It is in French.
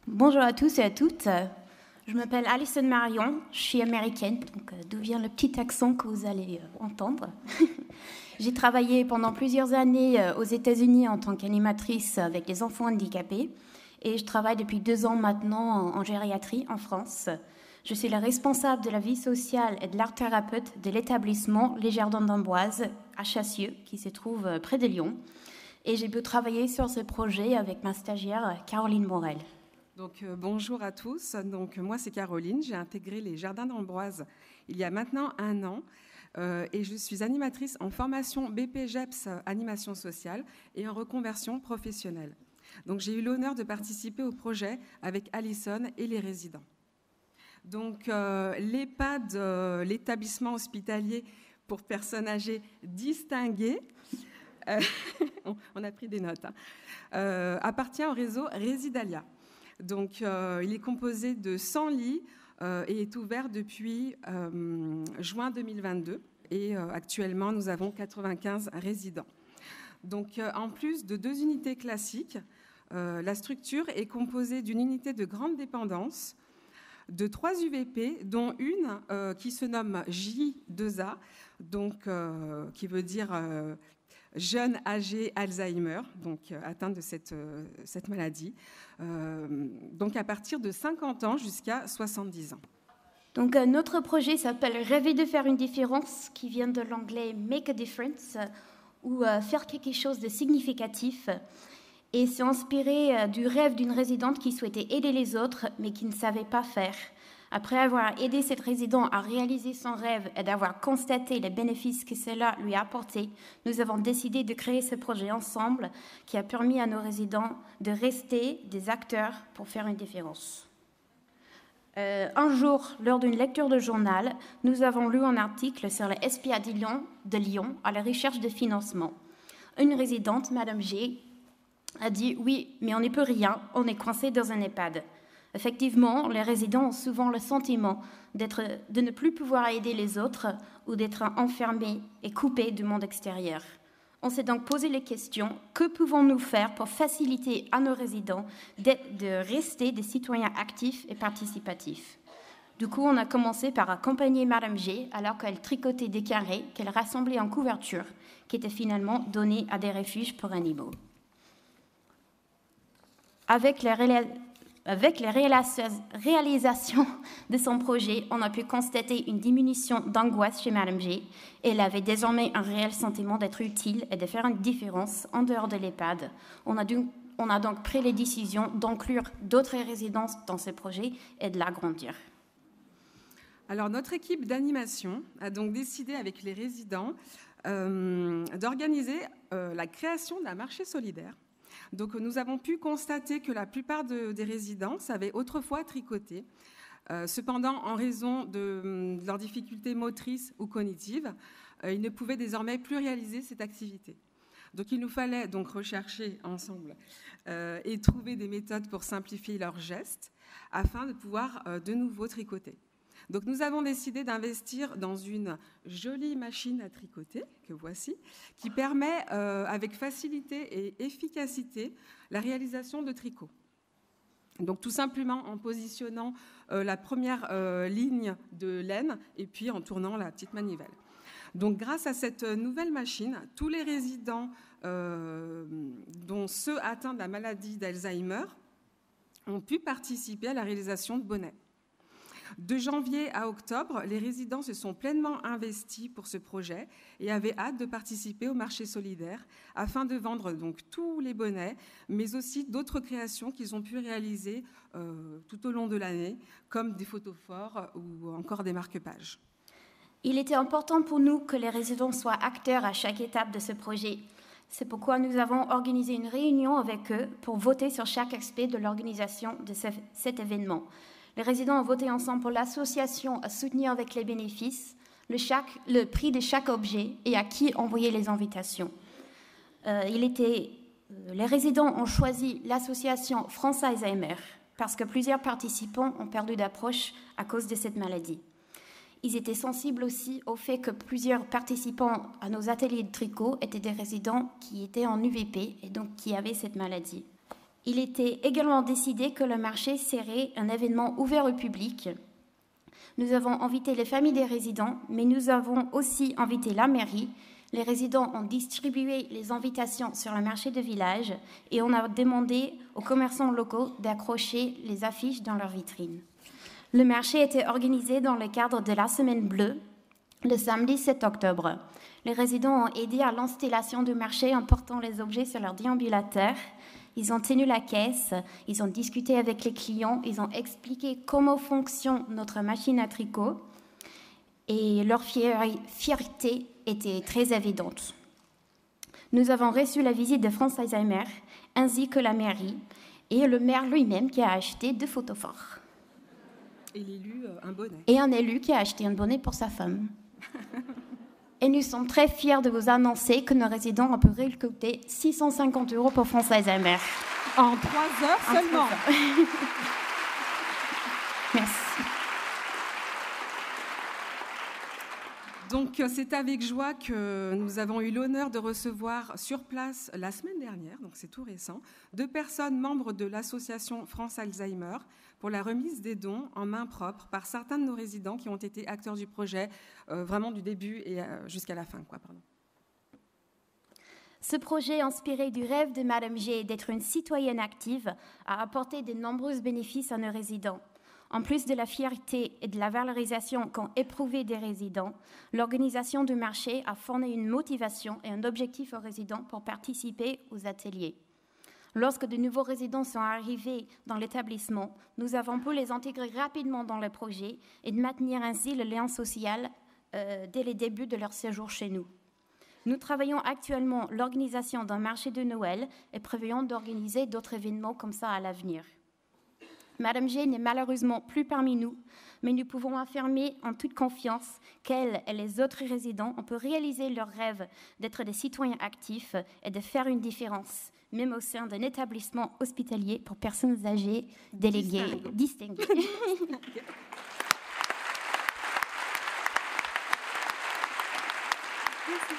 Bonjour à tous et à toutes. Je m'appelle Alison Marion, je suis américaine, donc d'où vient le petit accent que vous allez entendre. J'ai travaillé pendant plusieurs années aux États-Unis en tant qu'animatrice avec les enfants handicapés et je travaille depuis 2 ans maintenant en gériatrie en France. Je suis la responsable de la vie sociale et de l'art thérapeute de l'établissement Les Jardins d'Amboise à Chassieux, qui se trouve près de Lyon. Et j'ai pu travailler sur ce projet avec ma stagiaire Caroline Morel. Donc, bonjour à tous. Donc, moi, c'est Caroline. J'ai intégré les Jardins d'Amboise il y a maintenant 1 an et je suis animatrice en formation BPGEPS animation sociale et en reconversion professionnelle. Donc, j'ai eu l'honneur de participer au projet avec Alison et les résidents. Donc, l'EHPAD, l'établissement hospitalier pour personnes âgées distinguées, on a pris des notes, appartient au réseau Résidalia. Donc, il est composé de 100 lits et est ouvert depuis juin 2022. Et actuellement, nous avons 95 résidents. Donc, en plus de 2 unités classiques, la structure est composée d'une unité de grande dépendance, de 3 UVP, dont une qui se nomme J2A, donc, qui veut dire jeunes âgés Alzheimer, donc atteints de cette maladie, donc à partir de 50 ans jusqu'à 70 ans. Donc notre projet s'appelle Rêver de faire une différence, qui vient de l'anglais Make a Difference, ou faire quelque chose de significatif. Et c'est inspiré du rêve d'une résidente qui souhaitait aider les autres, mais qui ne savait pas faire. Après avoir aidé cette résidente à réaliser son rêve et d'avoir constaté les bénéfices que cela lui a apportés, nous avons décidé de créer ce projet ensemble qui a permis à nos résidents de rester des acteurs pour faire une différence. Un jour, lors d'une lecture de journal, nous avons lu un article sur le SPA de Lyon à la recherche de financement. Une résidente, Madame G, a dit « Oui, mais on n'y peut rien, on est coincé dans un EHPAD ». Effectivement, les résidents ont souvent le sentiment de ne plus pouvoir aider les autres ou d'être enfermés et coupés du monde extérieur. On s'est donc posé les questions, que pouvons-nous faire pour faciliter à nos résidents de rester des citoyens actifs et participatifs? Du coup, on a commencé par accompagner Madame G alors qu'elle tricotait des carrés qu'elle rassemblait en couverture, qui étaient finalement donnés à des refuges pour animaux. Avec les réalisations de son projet, on a pu constater une diminution d'angoisse chez Madame G. Elle avait désormais un réel sentiment d'être utile et de faire une différence en dehors de l'EHPAD. On a donc pris les décisions d'inclure d'autres résidences dans ce projet et de l'agrandir. Alors, notre équipe d'animation a donc décidé avec les résidents d'organiser la création d'un marché solidaire. Donc, nous avons pu constater que la plupart des résidents savaient autrefois tricoter. Cependant, en raison de leurs difficultés motrices ou cognitives, ils ne pouvaient désormais plus réaliser cette activité. Donc, il nous fallait donc rechercher ensemble et trouver des méthodes pour simplifier leurs gestes afin de pouvoir de nouveau tricoter. Donc, nous avons décidé d'investir dans une jolie machine à tricoter, que voici, qui permet avec facilité et efficacité la réalisation de tricots. Donc, tout simplement en positionnant la première ligne de laine et puis en tournant la petite manivelle. Donc, grâce à cette nouvelle machine, tous les résidents, dont ceux atteints de la maladie d'Alzheimer, ont pu participer à la réalisation de bonnets. De janvier à octobre, les résidents se sont pleinement investis pour ce projet et avaient hâte de participer au marché solidaire afin de vendre donc tous les bonnets, mais aussi d'autres créations qu'ils ont pu réaliser tout au long de l'année, comme des photophores ou encore des marque-pages. Il était important pour nous que les résidents soient acteurs à chaque étape de ce projet. C'est pourquoi nous avons organisé une réunion avec eux pour voter sur chaque aspect de l'organisation de cet événement. Les résidents ont voté ensemble pour l'association à soutenir avec les bénéfices, le prix de chaque objet et à qui envoyer les invitations. Les résidents ont choisi l'association France Alzheimer parce que plusieurs participants ont perdu d'approche à cause de cette maladie. Ils étaient sensibles aussi au fait que plusieurs participants à nos ateliers de tricot étaient des résidents qui étaient en UVP et donc qui avaient cette maladie. Il était également décidé que le marché serait un événement ouvert au public. Nous avons invité les familles des résidents, mais nous avons aussi invité la mairie. Les résidents ont distribué les invitations sur le marché de village et on a demandé aux commerçants locaux d'accrocher les affiches dans leurs vitrines. Le marché était organisé dans le cadre de la Semaine bleue, le samedi 7 octobre. Les résidents ont aidé à l'installation du marché en portant les objets sur leur déambulateur. Ils ont tenu la caisse, ils ont discuté avec les clients, ils ont expliqué comment fonctionne notre machine à tricot et leur fierté était très évidente. Nous avons reçu la visite de France Alzheimer ainsi que la mairie et le maire lui-même qui a acheté 2 photos forts. Et l'élu, un bonnet. Et un élu qui a acheté un bonnet pour sa femme. Et nous sommes très fiers de vous annoncer que nos résidents ont pu récolter 650 € pour France Alzheimer. En 3 heures seulement. Merci. Donc, c'est avec joie que nous avons eu l'honneur de recevoir sur place la semaine dernière, donc c'est tout récent, 2 personnes membres de l'association France Alzheimer pour la remise des dons en main propre par certains de nos résidents qui ont été acteurs du projet vraiment du début et jusqu'à la fin. Ce projet, inspiré du rêve de Madame G d'être une citoyenne active, a apporté de nombreux bénéfices à nos résidents. En plus de la fierté et de la valorisation qu'ont éprouvé des résidents, l'organisation du marché a fourni une motivation et un objectif aux résidents pour participer aux ateliers. Lorsque de nouveaux résidents sont arrivés dans l'établissement, nous avons pu les intégrer rapidement dans le projet et de maintenir ainsi le lien social dès les débuts de leur séjour chez nous. Nous travaillons actuellement l'organisation d'un marché de Noël et prévoyons d'organiser d'autres événements comme ça à l'avenir. Madame G n'est malheureusement plus parmi nous, mais nous pouvons affirmer en toute confiance qu'elle et les autres résidents ont pu réaliser leur rêve d'être des citoyens actifs et de faire une différence, même au sein d'un établissement hospitalier pour personnes âgées, déléguées, distinguées. Merci.